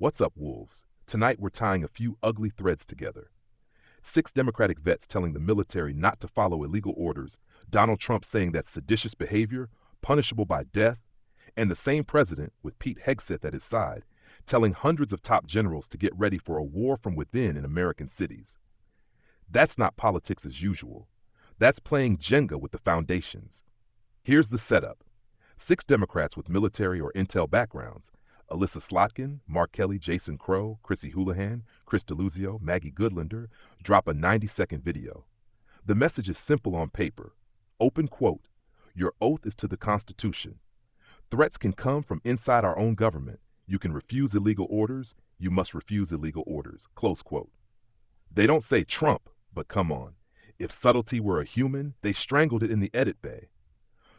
What's up, wolves? Tonight we're tying a few ugly threads together. 6 Democratic vets telling the military not to follow illegal orders, Donald Trump saying that's seditious behavior, punishable by death, and the same president, with Pete Hegseth at his side, telling hundreds of top generals to get ready for a war from within in American cities. That's not politics as usual. That's playing Jenga with the foundations. Here's the setup. 6 Democrats with military or intel backgrounds, Alyssa Slotkin, Mark Kelly, Jason Crow, Chrissy Houlihan, Chris DeLuzio, Maggie Goodlander, drop a 90-second video. The message is simple on paper. Open quote, "Your oath is to the Constitution. Threats can come from inside our own government. You can refuse illegal orders. You must refuse illegal orders." Close quote. They don't say Trump, but come on. If subtlety were a human, they strangled it in the edit bay.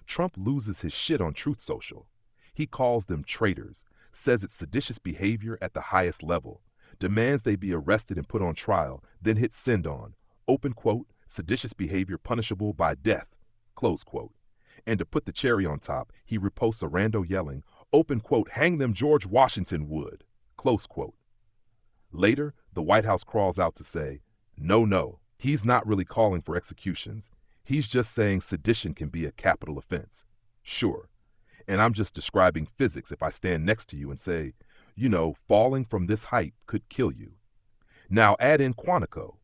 Trump loses his shit on Truth Social. He calls them traitors, says it's seditious behavior at the highest level, demands they be arrested and put on trial, then hits send on, open quote, "seditious behavior punishable by death," close quote. And to put the cherry on top, he reposts a rando yelling, open quote, "hang them George Washington would," close quote. Later, the White House crawls out to say, no, he's not really calling for executions. He's just saying sedition can be a capital offense. Sure. And I'm just describing physics if I stand next to you and say, falling from this height could kill you. Now add in Quantico.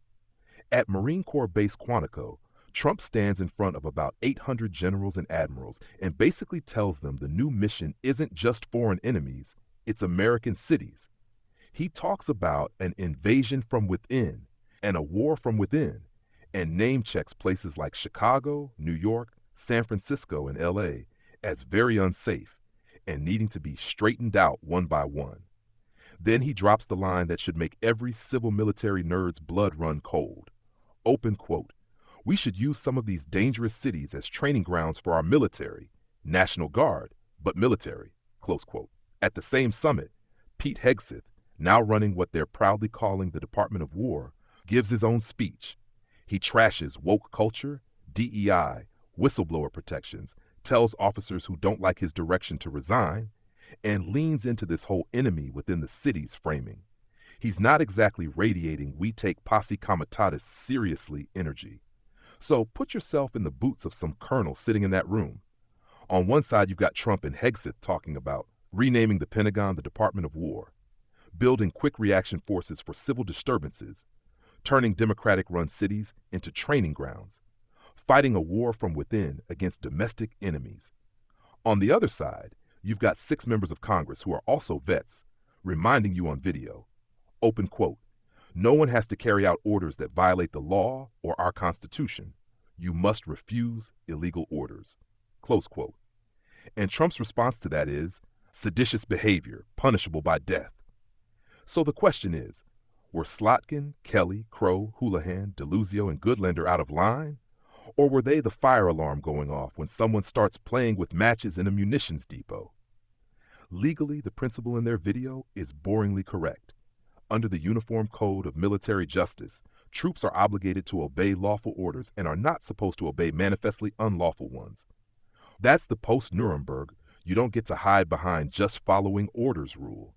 At Marine Corps Base Quantico, Trump stands in front of about 800 generals and admirals and basically tells them the new mission isn't just foreign enemies, it's American cities. He talks about an invasion from within and a war from within, and name checks places like Chicago, New York, San Francisco, and LA as very unsafe and needing to be straightened out one by one. Then he drops the line that should make every civil military nerd's blood run cold. Open quote, "We should use some of these dangerous cities as training grounds for our military, National Guard, but military," close quote. At the same summit, Pete Hegseth, now running what they're proudly calling the Department of War, gives his own speech. He trashes woke culture, DEI, whistleblower protections, tells officers who don't like his direction to resign, and leans into this whole enemy within the city's framing. He's not exactly radiating "we take posse comitatus seriously" energy. So put yourself in the boots of some colonel sitting in that room. On one side, you've got Trump and Hegseth talking about renaming the Pentagon the Department of War, building quick reaction forces for civil disturbances, turning Democratic-run cities into training grounds, fighting a war from within against domestic enemies. On the other side, you've got 6 members of Congress who are also vets, reminding you on video, open quote, "No one has to carry out orders that violate the law or our Constitution. You must refuse illegal orders," close quote. And Trump's response to that is seditious behavior, punishable by death. So the question is, were Slotkin, Kelly, Crow, Houlihan, DeLuzio, and Goodlander out of line? Or were they the fire alarm going off when someone starts playing with matches in a munitions depot? Legally, the principle in their video is boringly correct. Under the Uniform Code of Military Justice, troops are obligated to obey lawful orders and are not supposed to obey manifestly unlawful ones. That's the post-Nuremberg, you don't get to hide behind just following orders rule.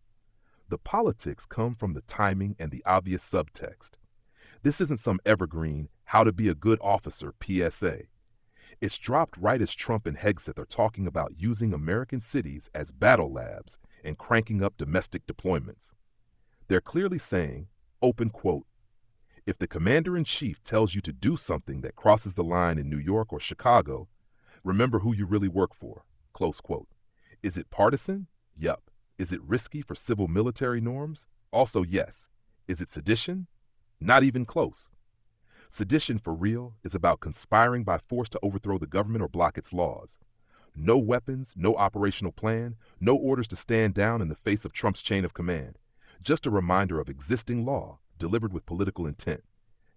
The politics come from the timing and the obvious subtext. This isn't some evergreen, how to be a good officer PSA. It's dropped right as Trump and Hegseth are talking about using American cities as battle labs and cranking up domestic deployments. They're clearly saying, open quote, "If the commander-in-chief tells you to do something that crosses the line in New York or Chicago, remember who you really work for," close quote. Is it partisan? Yup. Is it risky for civil military norms? Also yes. Is it sedition? Not even close. Sedition for real is about conspiring by force to overthrow the government or block its laws. No weapons, no operational plan, no orders to stand down in the face of Trump's chain of command. Just a reminder of existing law delivered with political intent.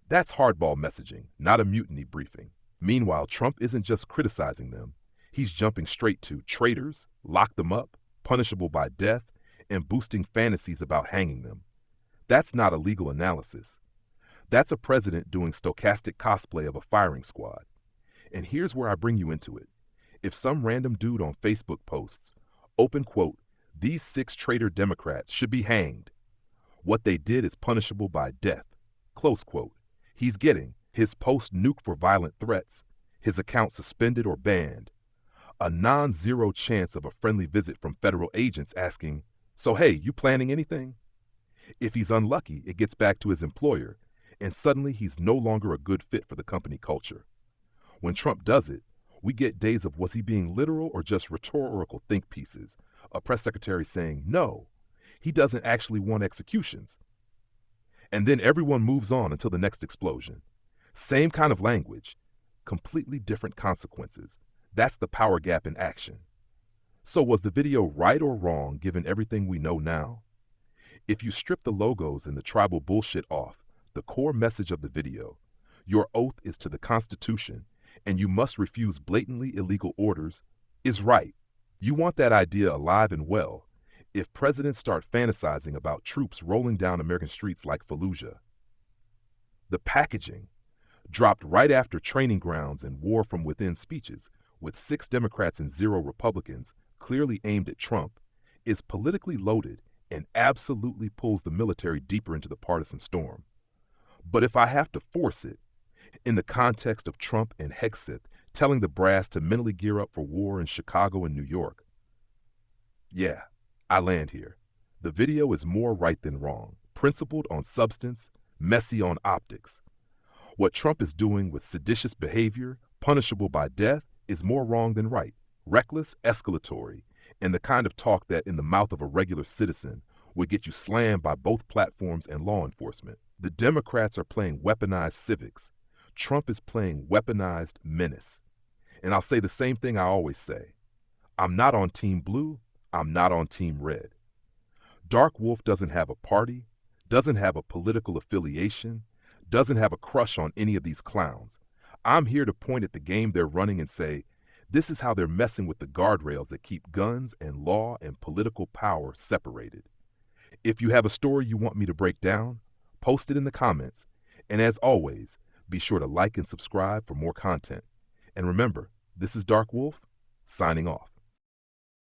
That's hardball messaging, not a mutiny briefing. Meanwhile, Trump isn't just criticizing them. He's jumping straight to traitors, lock them up, punishable by death, and boosting fantasies about hanging them. That's not a legal analysis. That's a president doing stochastic cosplay of a firing squad. And here's where I bring you into it. If some random dude on Facebook posts, open quote, "These 6 traitor Democrats should be hanged," What they did is punishable by death. Close quote. He's getting his post-nuke for violent threats, his account suspended or banned, a non-zero chance of a friendly visit from federal agents asking, "So hey, you planning anything?" If he's unlucky, it gets back to his employer, and suddenly he's no longer a good fit for the company culture. When Trump does it, we get days of was he being literal or just rhetorical think pieces, a press secretary saying, no, he doesn't actually want executions. And then everyone moves on until the next explosion. Same kind of language, completely different consequences. That's the power gap in action. So was the video right or wrong given everything we know now? If you strip the logos and the tribal bullshit off, the core message of the video, your oath is to the Constitution, and you must refuse blatantly illegal orders, is right. You want that idea alive and well if presidents start fantasizing about troops rolling down American streets like Fallujah. The packaging, dropped right after training grounds and war from within speeches, with 6 Democrats and 0 Republicans, clearly aimed at Trump, is politically loaded and absolutely pulls the military deeper into the partisan storm. But if I have to force it, in the context of Trump and Hegseth telling the brass to mentally gear up for war in Chicago and New York, yeah, I land here. The video is more right than wrong, principled on substance, messy on optics. What Trump is doing with seditious behavior, punishable by death, is more wrong than right, reckless, escalatory, and the kind of talk that, in the mouth of a regular citizen, would get you slammed by both platforms and law enforcement. The Democrats are playing weaponized civics. Trump is playing weaponized menace. And I'll say the same thing I always say. I'm not on Team Blue. I'm not on Team Red. Dark Wolf doesn't have a party, doesn't have a political affiliation, doesn't have a crush on any of these clowns. I'm here to point at the game they're running and say, this is how they're messing with the guardrails that keep guns and law and political power separated. If you have a story you want me to break down, post it in the comments. And as always, be sure to like and subscribe for more content. And remember, this is Dark Wolf, signing off.